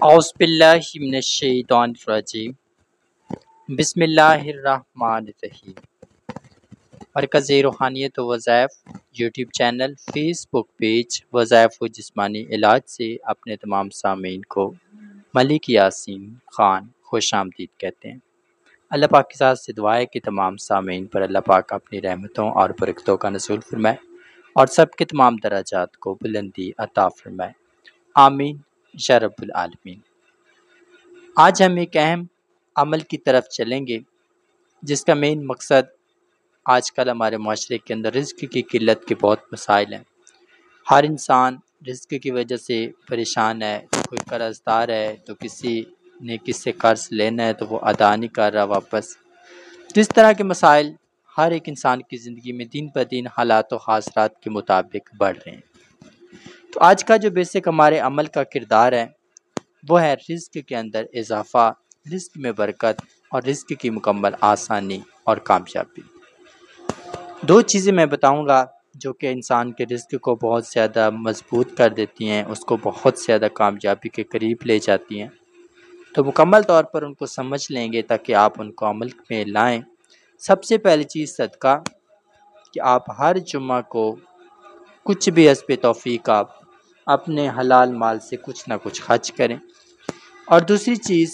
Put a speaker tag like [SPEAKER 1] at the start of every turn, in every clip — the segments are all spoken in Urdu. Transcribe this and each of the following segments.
[SPEAKER 1] اعوذ باللہ من الشیطان الرجیم بسم اللہ الرحمن الرحیم۔ مرکز روحانیت و وظائف یوٹیوب چینل، فیس بک پیج وظائف و جسمانی علاج سے اپنے تمام سامعین کو ملک یاسین خان خوش آمدید کہتے ہیں۔ اللہ پاک کی ذات سے دعا ہے کہ تمام سامعین پر اللہ پاک اپنی رحمتوں اور برکتوں کا نزول فرمائے اور سب کے تمام درجات کو بلندی عطا فرمائے، آمین یا رب العالمین۔ آج ہم ایک اہم عمل کی طرف چلیں گے جس کا مین مقصد آج کل ہمارے معاشرے کے اندر رزق کی قلت کے بہت مسائل ہیں۔ ہر انسان رزق کی وجہ سے پریشان ہے، کوئی قرض دار ہے تو کسی نے کس سے قرض لینا ہے تو وہ ادا نہیں کر رہا واپس۔ تو اس طرح کے مسائل ہر ایک انسان کی زندگی میں دن بہ دن حالات و حاضرات کے مطابق بڑھ رہے ہیں۔ تو آج کا جو بیسک ہمارے عمل کا کردار ہے وہ ہے رزق کے اندر اضافہ، رزق میں برکت اور رزق کی مکمل آسانی اور کامیابی۔ دو چیزیں میں بتاؤں گا جو کہ انسان کے رزق کو بہت زیادہ مضبوط کر دیتی ہیں، اس کو بہت زیادہ کامیابی کے قریب لے جاتی ہیں، تو مکمل طور پر ان کو سمجھ لیں گے تاکہ آپ ان کو عمل میں لائیں۔ سب سے پہلی چیز صدقہ، کہ آپ ہر جمعہ کو کچھ بھی حسب توفیق آپ اپنے حلال مال سے کچھ نہ کچھ خرچ کریں۔ اور دوسری چیز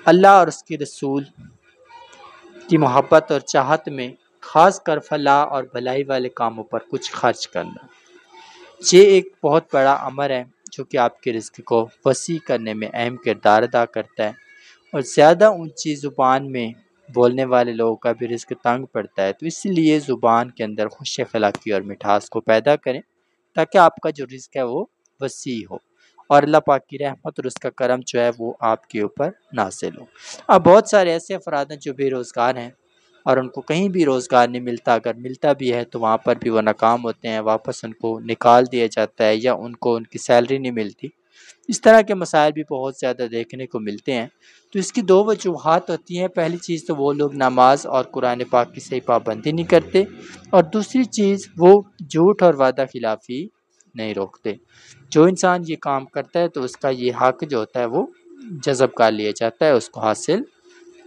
[SPEAKER 1] اللہ اور اس کے رسول کی محبت اور چاہت میں خاص کر فلاح اور بھلائی والے کاموں پر کچھ خرچ کرنا۔ یہ ایک بہت بڑا امر ہے جو کہ آپ کے رزق کو وسیع کرنے میں اہم کردار ادا کرتا ہے، اور زیادہ اونچی زبان میں بولنے والے لوگوں کا بھی رزق تنگ پڑتا ہے، تو اس لیے زبان کے اندر خوش اخلاقی اور مٹھاس کو پیدا کریں تاکہ آپ کا جو رزق ہے وہ وسیع ہو اور اللہ پاک کی رحمت اور اس کا کرم جو ہے وہ آپ کے اوپر نازل ہو۔ اب بہت سارے ایسے افراد ہیں جو بے روزگار ہیں اور ان کو کہیں بھی روزگار نہیں ملتا، اگر ملتا بھی ہے تو وہاں پر بھی وہ ناکام ہوتے ہیں، واپس ان کو نکال دیا جاتا ہے یا ان کو ان کی سیلری نہیں ملتی۔ اس طرح کے مسائل بھی بہت زیادہ دیکھنے کو ملتے ہیں۔ تو اس کی دو وجوہات ہوتی ہیں، پہلی چیز تو وہ لوگ نماز اور قرآن پاک کی صحیح پابندی نہیں کرتے، اور دوسری چیز وہ جھوٹ اور وعدہ خلافی نہیں روکتے۔ جو انسان یہ کام کرتا ہے تو اس کا یہ حق جو ہوتا ہے وہ جذب کر لیا جاتا ہے، اس کو حاصل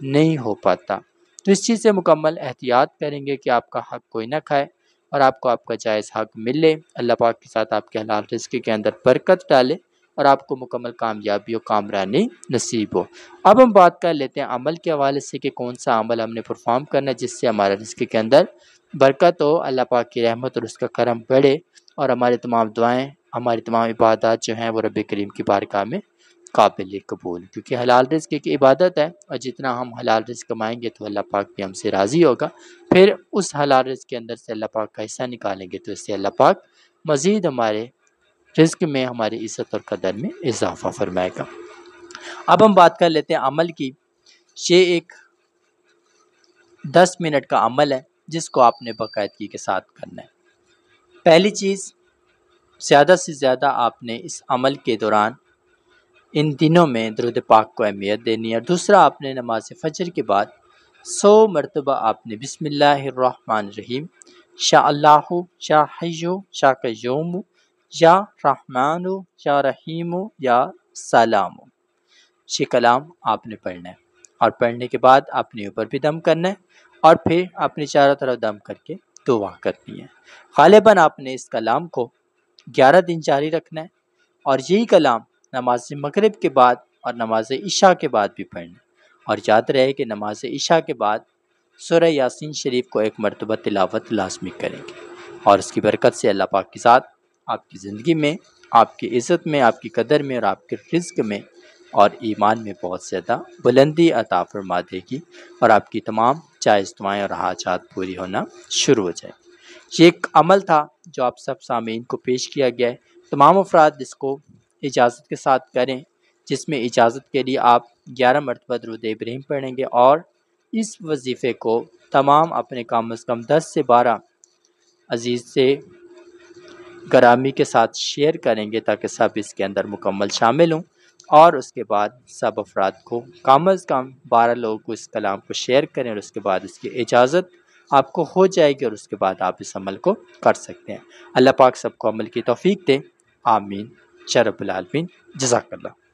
[SPEAKER 1] نہیں ہو پاتا۔ تو اس چیز سے مکمل احتیاط کریں گے کہ آپ کا حق کوئی نہ کھائے اور آپ کو آپ کا جائز حق ملے، اللہ پاک کے ساتھ آپ کے حلال رزق کے اندر برکت ڈالے اور آپ کو مکمل کامیابی و کامرانی نصیب ہو۔ اب ہم بات کر لیتے ہیں عمل کے حوالے سے کہ کون سا عمل ہم نے پرفارم کرنا ہے جس سے ہمارا رزق کے اندر برکت ہو، اللہ پاک کی رحمت اور اس کا کرم بڑھے اور ہماری تمام دعائیں، ہماری تمام عبادات جو ہیں وہ رب کریم کی بارگاہ میں قابل قبول، کیونکہ حلال رزق کی عبادت ہے، اور جتنا ہم حلال رزق کمائیں گے تو اللہ پاک بھی ہم سے راضی ہوگا، پھر اس حلال رزق کے اندر سے اللہ پاک کا حصہ نکالیں گے تو اس سے اللہ پاک مزید ہمارے رزق میں، ہماری عزت اور قدر میں اضافہ فرمائے گا۔ اب ہم بات کر لیتے ہیں عمل کی۔ یہ ایک 10 منٹ کا عمل ہے جس کو آپ نے باقاعدگی کے ساتھ کرنا ہے۔ پہلی چیز، زیادہ سے زیادہ آپ نے اس عمل کے دوران ان دنوں میں درود پاک کو اہمیت دینی ہے، اور دوسرا آپ نے نماز فجر کے بعد 100 مرتبہ آپ نے بسم اللہ الرحمن الرحیم، شاء اللہ یا حیو یا قیوم یا رحمان یا رحیم یا سلام، یہ کلام آپ نے پڑھنا ہے، اور پڑھنے کے بعد اپنے اوپر بھی دم کرنا ہے اور پھر اپنی چاروں طرف دم کر کے دعا کرنی ہے۔ غالباً آپ نے اس کلام کو 11 دن جاری رکھنا ہے، اور یہی کلام نماز مغرب کے بعد اور نماز عشاء کے بعد بھی پڑھنا ہے، اور یاد رہے کہ نماز عشاء کے بعد سورہ یاسین شریف کو 1 مرتبہ تلاوت لازمی کریں گے، اور اس کی برکت سے اللہ پاک کے ساتھ آپ کی زندگی میں، آپ کی عزت میں، آپ کی قدر میں اور آپ کے رزق میں اور ایمان میں بہت زیادہ بلندی عطا فرما دے گی، اور آپ کی تمام جائز دعائیں اور حاجات پوری ہونا شروع ہو جائے۔ یہ ایک عمل تھا جو آپ سب سامعین کو پیش کیا گیا ہے۔ تمام افراد اس کو اجازت کے ساتھ کریں، جس میں اجازت کے لیے آپ 11 مرتبہ درود ابراہیم پڑھیں گے، اور اس وظیفے کو تمام اپنے کم از کم 10 سے 12 عزیز سے گرامی کے ساتھ شیئر کریں گے تاکہ سب اس کے اندر مکمل شامل ہوں، اور اس کے بعد سب افراد کو کم از کم 12 لوگوں کو اس کلام کو شیئر کریں، اور اس کے بعد اس کی اجازت آپ کو ہو جائے گی، اور اس کے بعد آپ اس عمل کو کر سکتے ہیں۔ اللہ پاک سب کو عمل کی توفیق دے، آمین یا رب العالمین۔ جزاک اللہ۔